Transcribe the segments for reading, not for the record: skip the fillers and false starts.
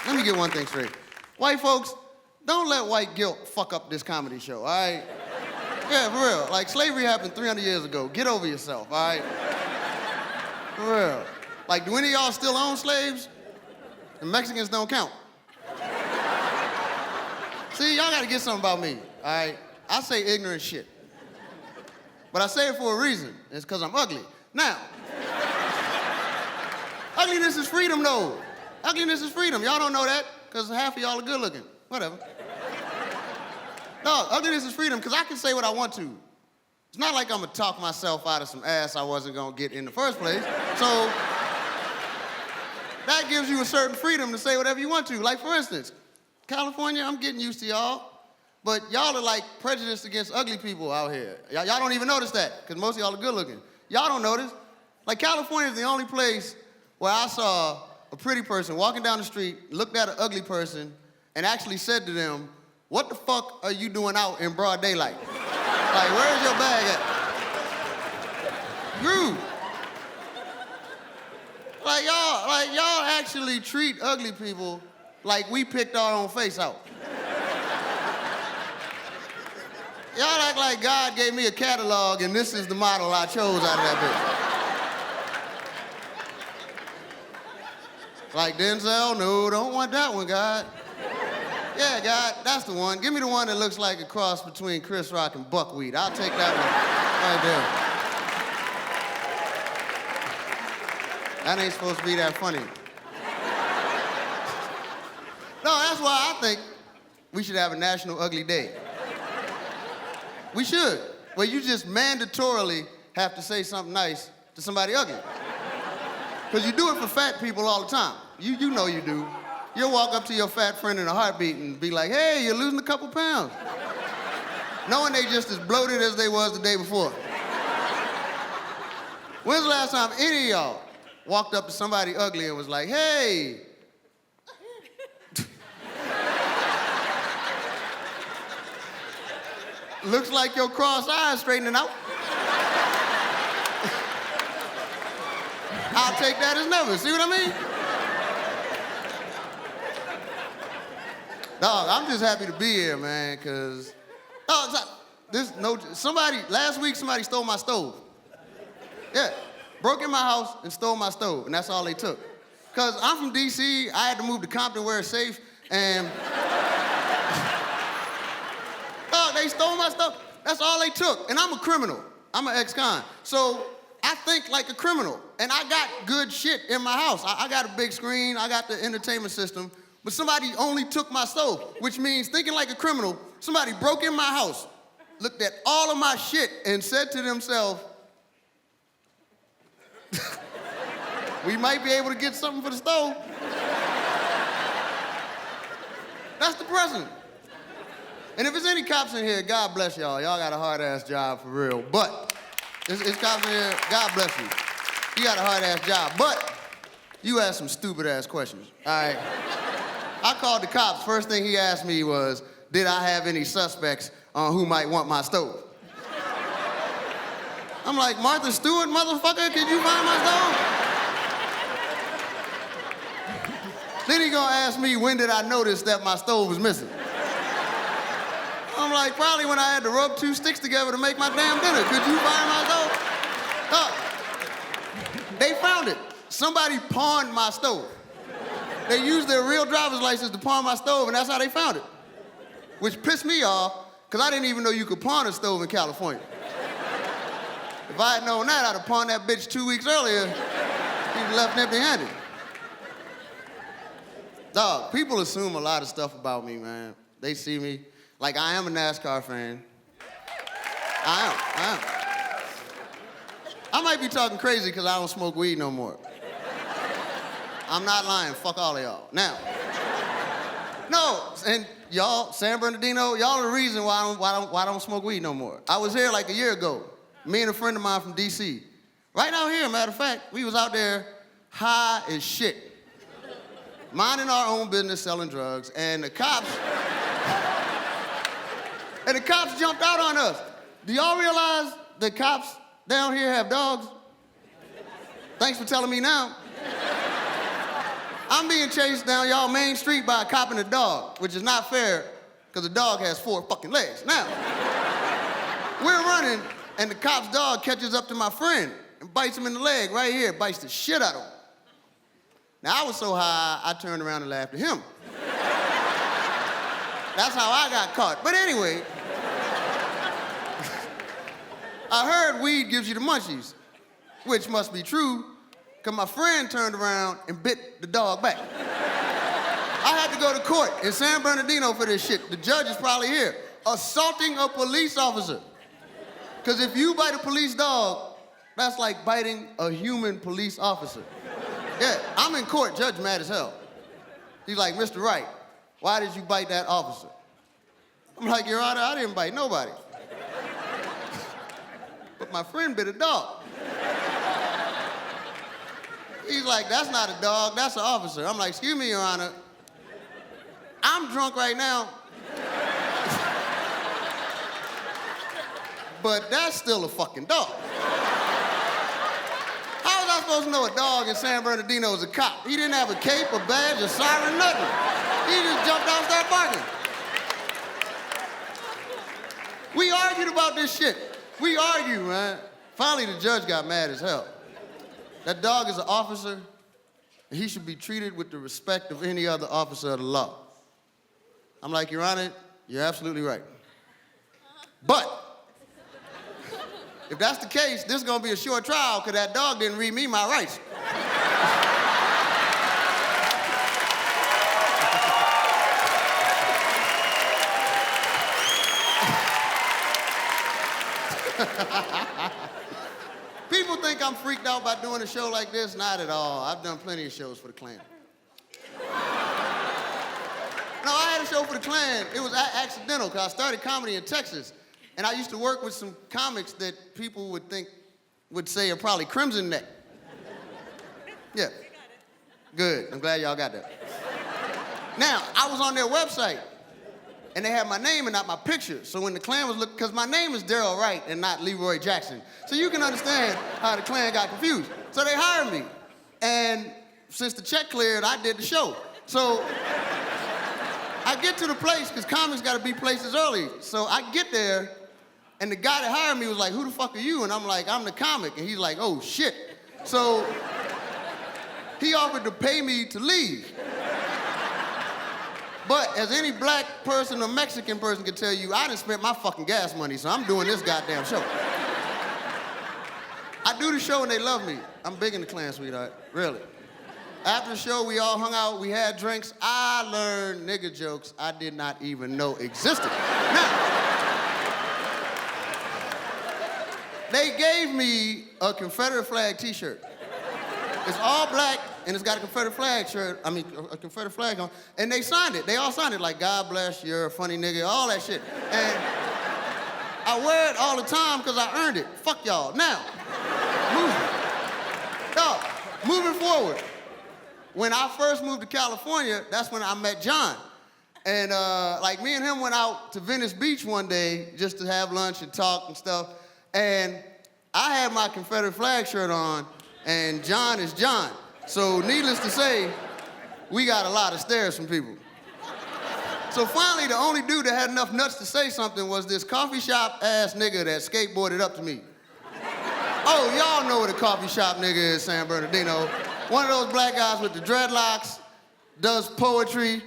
Let me get one thing straight. White folks, don't let white guilt fuck up this comedy show, all right? Yeah, for real. Like, slavery happened 300 years ago. Get over yourself, all right? For real. Like, do any of y'all still own slaves? The Mexicans don't count. See, y'all gotta get something about me, all right? I say ignorant shit. But I say it for a reason. It's because I'm ugly. Now, ugliness is freedom, though. Ugliness is freedom. Y'all don't know that because half of y'all are good looking. Whatever. No, ugliness is freedom because I can say what I want to. It's not like I'm gonna talk myself out of some ass I wasn't gonna get in the first place. So that gives you a certain freedom to say whatever you want to. Like, for instance, California, I'm getting used to y'all. But y'all are like prejudiced against ugly people out here. Y'all don't even notice that, because most of y'all are good looking. Y'all don't notice. Like, California is the only place where I saw a pretty person walking down the street, looked at an ugly person, and actually said to them, "What the fuck are you doing out in broad daylight? Like, where's your bag at?" Rude. Like y'all actually treat ugly people like we picked our own face out. Y'all act like God gave me a catalog and this is the model I chose out of that bitch. Like Denzel, no, don't want that one, God. Yeah, God, that's the one. Give me the one that looks like a cross between Chris Rock and Buckwheat. I'll take that one right there. That ain't supposed to be that funny. No, that's why I think we should have a National Ugly Day. We should. Where you just mandatorily have to say something nice to somebody ugly. Because you do it for fat people all the time. You know you do. You'll walk up to your fat friend in a heartbeat and be like, "Hey, you're losing a couple pounds." Knowing they just as bloated as they was the day before. When's the last time any of y'all walked up to somebody ugly and was like, "Hey"? Looks like your cross eyes straightening out. I'll take that as never. See what I mean? Dog, I'm just happy to be here, man, because last week somebody stole my stove. Yeah, broke in my house and stole my stove, and that's all they took. Because I'm from D.C., I had to move to Compton where it's safe, and they stole my stuff. That's all they took. And I'm a criminal. I'm an ex-con. So I think like a criminal. And I got good shit in my house. I got a big screen. I got the entertainment system. But somebody only took my stove, which means thinking like a criminal, somebody broke in my house, looked at all of my shit, and said to themselves, "We might be able to get something for the stove." That's depressing. And if there's any cops in here, God bless y'all. Y'all got a hard-ass job for real. But it's cops in here, God bless you. You got a hard-ass job, but you asked some stupid-ass questions, all right? I called the cops. First thing he asked me was, did I have any suspects who might want my stove? I'm like, Martha Stewart, motherfucker, could you find my stove? Then he gonna ask me, when did I notice that my stove was missing? I'm like, probably when I had to rub 2 sticks together to make my damn dinner. Could you find my stove? They found it. Somebody pawned my stove. They used their real driver's license to pawn my stove, and that's how they found it. Which pissed me off, because I didn't even know you could pawn a stove in California. If I had known that, I'd have pawned that bitch 2 weeks earlier. He'd have left empty-handed. Dog, people assume a lot of stuff about me, man. They see me. Like, I am a NASCAR fan. I am. I might be talking crazy because I don't smoke weed no more. I'm not lying. Fuck all of y'all. Now, no, and y'all, San Bernardino, y'all are the reason why I don't smoke weed no more. I was here like a year ago. Me and a friend of mine from D.C. Right out here, matter of fact, we was out there high as shit. Minding our own business, selling drugs, and the cops jumped out on us. Do y'all realize the cops down here have dogs? Thanks for telling me now. I'm being chased down y'all main street by a cop and a dog, which is not fair, because the dog has 4 fucking legs. Now, we're running, and the cop's dog catches up to my friend and bites him in the leg right here, bites the shit out of him. Now, I was so high, I turned around and laughed at him. That's how I got caught. But anyway, I heard weed gives you the munchies, which must be true, because my friend turned around and bit the dog back. I had to go to court in San Bernardino for this shit. The judge is probably here. Assaulting a police officer. Because if you bite a police dog, that's like biting a human police officer. Yeah, I'm in court, judge mad as hell. He's like, Mr. Wright, why did you bite that officer? I'm like, Your Honor, I didn't bite nobody. But my friend bit a dog. He's like, that's not a dog, that's an officer. I'm like, excuse me, Your Honor. I'm drunk right now. But that's still a fucking dog. How was I supposed to know a dog in San Bernardino is a cop? He didn't have a cape, a badge, a siren, nothing. He just jumped out and started barking. We argued about this shit. We argued, man. Finally, the judge got mad as hell. That dog is an officer, and he should be treated with the respect of any other officer of the law. I'm like, Your Honor, you're absolutely right. But if that's the case, this is gonna be a short trial because that dog didn't read me my rights. People think I'm freaked out by doing a show like this. Not at all. I've done plenty of shows for the Klan. No, I had a show for the Klan. It was accidental because I started comedy in Texas. And I used to work with some comics that people would say are probably Crimson Neck. Yeah. Good. I'm glad y'all got that. Now, I was on their website, and they had my name and not my picture. So when the Klan was looking, because my name is Daryl Wright and not Leroy Jackson. So you can understand how the Klan got confused. So they hired me. And since the check cleared, I did the show. So I get to the place, because comics got to be places early. So I get there, and the guy that hired me was like, who the fuck are you? And I'm like, I'm the comic. And he's like, oh, shit. So he offered to pay me to leave. But as any black person or Mexican person can tell you, I done spent my fucking gas money, so I'm doing this goddamn show. I do the show and they love me. I'm big in the Klan, sweetheart, really. After the show, we all hung out, we had drinks. I learned nigga jokes I did not even know existed. Now, they gave me a Confederate Flag T-shirt. It's all black, and it's got a Confederate flag shirt, a Confederate flag on, and they signed it. They all signed it, like, God bless, you're a funny nigga, all that shit. And I wear it all the time because I earned it. Fuck y'all. Now, moving forward. When I first moved to California, that's when I met John. And like me and him went out to Venice Beach one day just to have lunch and talk and stuff. And I had my Confederate flag shirt on, and John is John. So needless to say, we got a lot of stares from people. So finally, the only dude that had enough nuts to say something was this coffee shop ass nigga that skateboarded up to me. Oh, y'all know what a coffee shop nigga is, San Bernardino. One of those black guys with the dreadlocks, does poetry,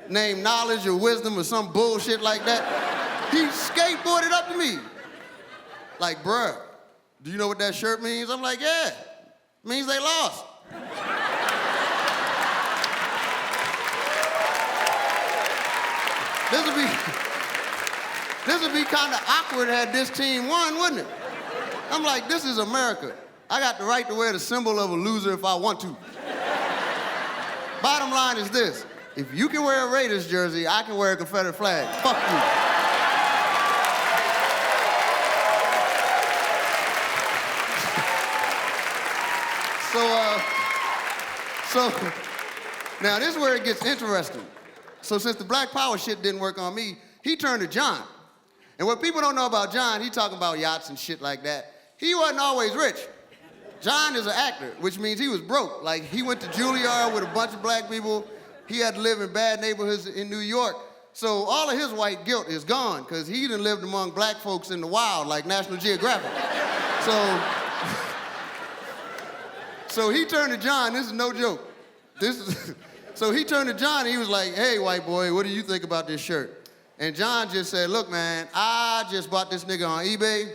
named Knowledge or Wisdom or some bullshit like that. He skateboarded up to me. Like, bruh, do you know what that shirt means? I'm like, yeah, it means they lost. This would be kind of awkward had this team won, wouldn't it? I'm like, this is America. I got the right to wear the symbol of a loser if I want to. Bottom line is this. If you can wear a Raiders jersey, I can wear a Confederate flag. Fuck you. So now this is where it gets interesting. So since the Black Power shit didn't work on me, he turned to John. And what people don't know about John, he talking about yachts and shit like that. He wasn't always rich. John is an actor, which means he was broke. Like, he went to Juilliard with a bunch of black people. He had to live in bad neighborhoods in New York. So all of his white guilt is gone, because he done lived among black folks in the wild, like National Geographic. So he turned to John, this is no joke. So he turned to John and he was like, hey, white boy, what do you think about this shirt? And John just said, look, man, I just bought this nigga on eBay.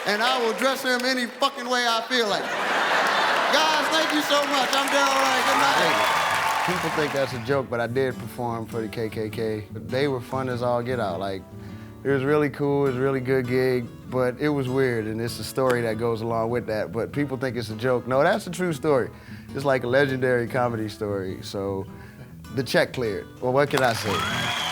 And I will dress him any fucking way I feel like. Guys, thank you so much. I'm Daryl Wright. Good night. People think that's a joke, but I did perform for the KKK. They were fun as all get out. Like, it was really cool, it was a really good gig, but it was weird, and it's a story that goes along with that. But people think it's a joke. No, that's a true story. It's like a legendary comedy story. So the check cleared. Well, what can I say?